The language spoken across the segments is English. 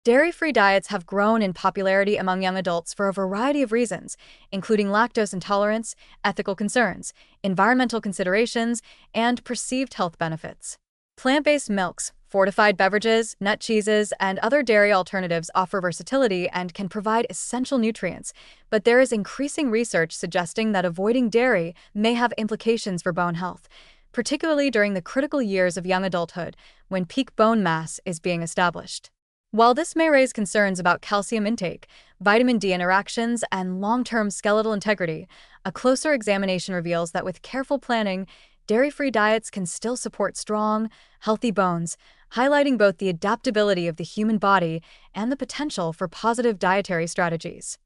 Dairy-free diets have grown in popularity among young adults for a variety of reasons, including lactose intolerance, ethical concerns, environmental considerations, and perceived health benefits. Plant-based milks, fortified beverages, nut cheeses, and other dairy alternatives offer versatility and can provide essential nutrients, but there is increasing research suggesting that avoiding dairy may have implications for bone health, particularly during the critical years of young adulthood, when peak bone mass is being established. While this may raise concerns about calcium intake, vitamin D interactions, and long-term skeletal integrity, a closer examination reveals that with careful planning, dairy-free diets can still support strong, healthy bones, highlighting both the adaptability of the human body and the potential for positive dietary strategies.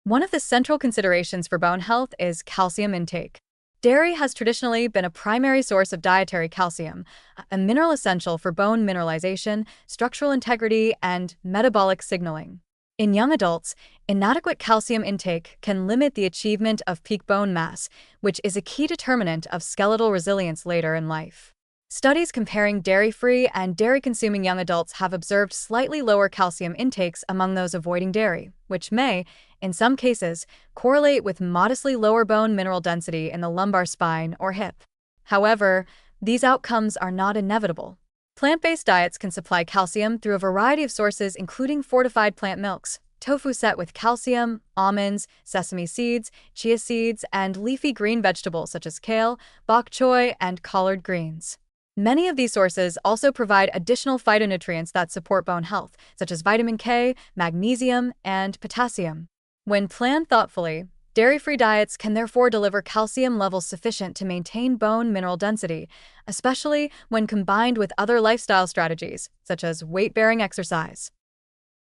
One of the central considerations for bone health is calcium intake. Dairy has traditionally been a primary source of dietary calcium, a mineral essential for bone mineralization, structural integrity, and metabolic signaling. In young adults, inadequate calcium intake can limit the achievement of peak bone mass, which is a key determinant of skeletal resilience later in life. Studies comparing dairy-free and dairy-consuming young adults have observed slightly lower calcium intakes among those avoiding dairy, which may, in some cases, correlate with modestly lower bone mineral density in the lumbar spine or hip. However, these outcomes are not inevitable. Plant-based diets can supply calcium through a variety of sources, including fortified plant milks, tofu set with calcium, almonds, sesame seeds, chia seeds, and leafy green vegetables such as kale, bok choy, and collard greens. Many of these sources also provide additional phytonutrients that support bone health, such as vitamin K, magnesium, and potassium. When planned thoughtfully, dairy-free diets can therefore deliver calcium levels sufficient to maintain bone mineral density, especially when combined with other lifestyle strategies, such as weight-bearing exercise.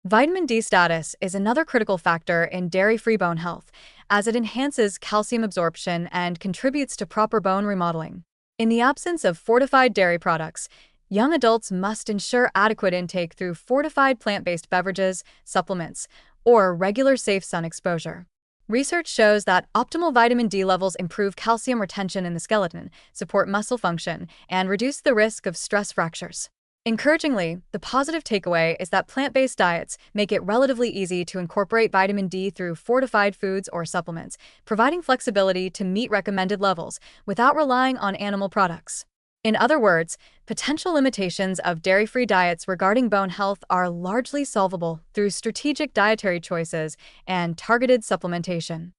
Vitamin D status is another critical factor in dairy-free bone health, as it enhances calcium absorption and contributes to proper bone remodeling. In the absence of fortified dairy products, young adults must ensure adequate intake through fortified plant-based beverages, supplements, or regular safe sun exposure. Research shows that optimal vitamin D levels improve calcium retention in the skeleton, support muscle function, and reduce the risk of stress fractures. Encouragingly, the positive takeaway is that plant-based diets make it relatively easy to incorporate vitamin D through fortified foods or supplements, providing flexibility to meet recommended levels without relying on animal products. In other words, potential limitations of dairy-free diets regarding bone health are largely solvable through strategic dietary choices and targeted supplementation.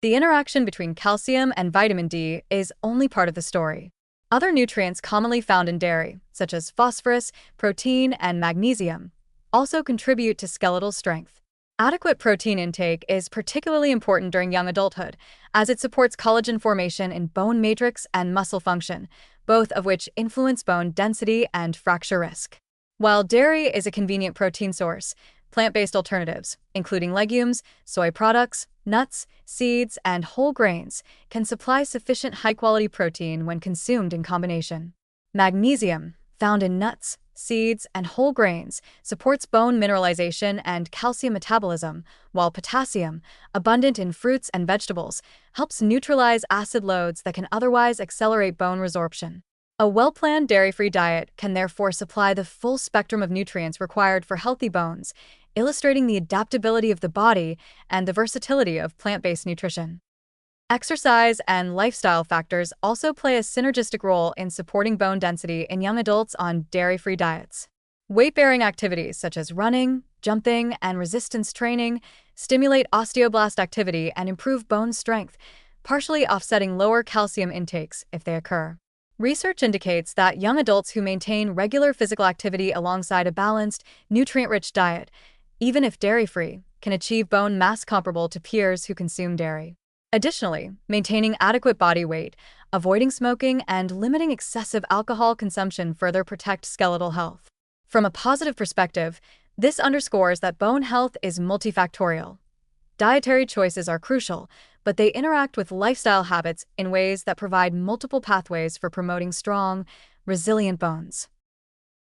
The interaction between calcium and vitamin D is only part of the story. Other nutrients commonly found in dairy, such as phosphorus, protein, and magnesium, also contribute to skeletal strength. Adequate protein intake is particularly important during young adulthood, as it supports collagen formation in bone matrix and muscle function, both of which influence bone density and fracture risk. While dairy is a convenient protein source, plant-based alternatives, including legumes, soy products, nuts, seeds, and whole grains, can supply sufficient high-quality protein when consumed in combination. Magnesium, found in nuts, seeds, and whole grains, supports bone mineralization and calcium metabolism, while potassium, abundant in fruits and vegetables, helps neutralize acid loads that can otherwise accelerate bone resorption. A well-planned dairy-free diet can therefore supply the full spectrum of nutrients required for healthy bones, illustrating the adaptability of the body and the versatility of plant-based nutrition. Exercise and lifestyle factors also play a synergistic role in supporting bone density in young adults on dairy-free diets. Weight-bearing activities such as running, jumping, and resistance training stimulate osteoblast activity and improve bone strength, partially offsetting lower calcium intakes if they occur. Research indicates that young adults who maintain regular physical activity alongside a balanced, nutrient-rich diet, even if dairy-free, can achieve bone mass comparable to peers who consume dairy. Additionally, maintaining adequate body weight, avoiding smoking, and limiting excessive alcohol consumption further protect skeletal health. From a positive perspective, this underscores that bone health is multifactorial. Dietary choices are crucial, but they interact with lifestyle habits in ways that provide multiple pathways for promoting strong, resilient bones.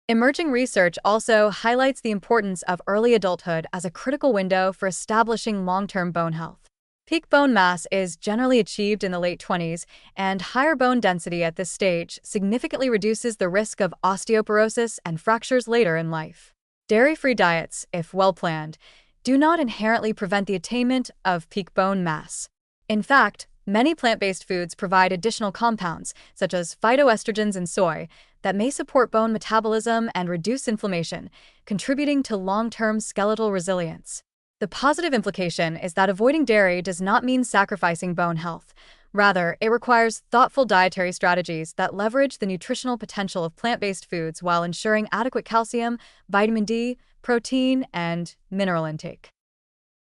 Emerging research also highlights the importance of early adulthood as a critical window for establishing long-term bone health. Peak bone mass is generally achieved in the late 20s, and higher bone density at this stage significantly reduces the risk of osteoporosis and fractures later in life. Dairy-free diets, if well planned, do not inherently prevent the attainment of peak bone mass. In fact, many plant-based foods provide additional compounds, such as phytoestrogens in soy, that may support bone metabolism and reduce inflammation, contributing to long-term skeletal resilience. The positive implication is that avoiding dairy does not mean sacrificing bone health. Rather, it requires thoughtful dietary strategies that leverage the nutritional potential of plant-based foods while ensuring adequate calcium, vitamin D, protein, and mineral intake.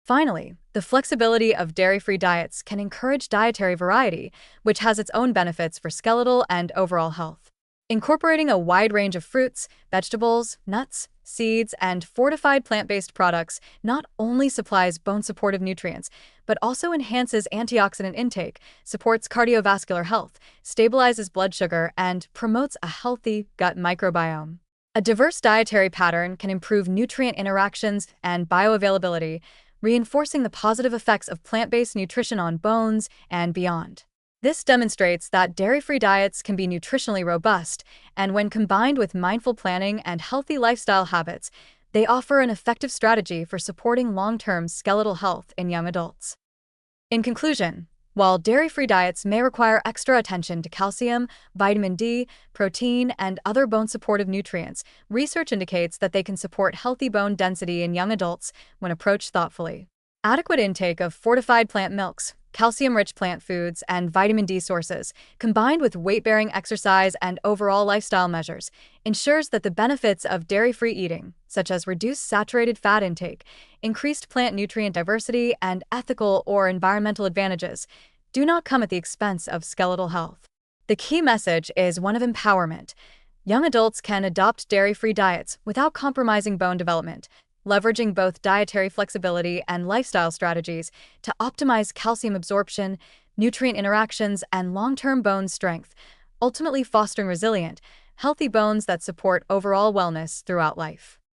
Finally, the flexibility of dairy-free diets can encourage dietary variety, which has its own benefits for skeletal and overall health. Incorporating a wide range of fruits, vegetables, nuts, seeds, and fortified plant-based products not only supplies bone-supportive nutrients, but also enhances antioxidant intake, supports cardiovascular health, stabilizes blood sugar, and promotes a healthy gut microbiome. A diverse dietary pattern can improve nutrient interactions and bioavailability, reinforcing the positive effects of plant-based nutrition on bones and beyond. This demonstrates that dairy-free diets can be nutritionally robust, and when combined with mindful planning and healthy lifestyle habits, they offer an effective strategy for supporting long-term skeletal health in young adults. In conclusion, while dairy-free diets may require extra attention to calcium, vitamin D, protein, and other bone-supportive nutrients, research indicates that they can support healthy bone density in young adults when approached thoughtfully. Adequate intake of fortified plant milks, calcium-rich plant foods, and vitamin D sources, combined with weight-bearing exercise and overall lifestyle measures, ensures that the benefits of dairy-free eating, such as reduced saturated fat intake, increased plant nutrient diversity, and ethical or environmental advantages, do not come at the expense of skeletal health. The key message is one of empowerment. Young adults can adopt dairy-free diets without compromising bone development, leveraging both dietary flexibility and lifestyle strategies to optimize calcium absorption, nutrient interactions, and long-term bone strength, ultimately fostering resilient, healthy bones that support overall wellness throughout life.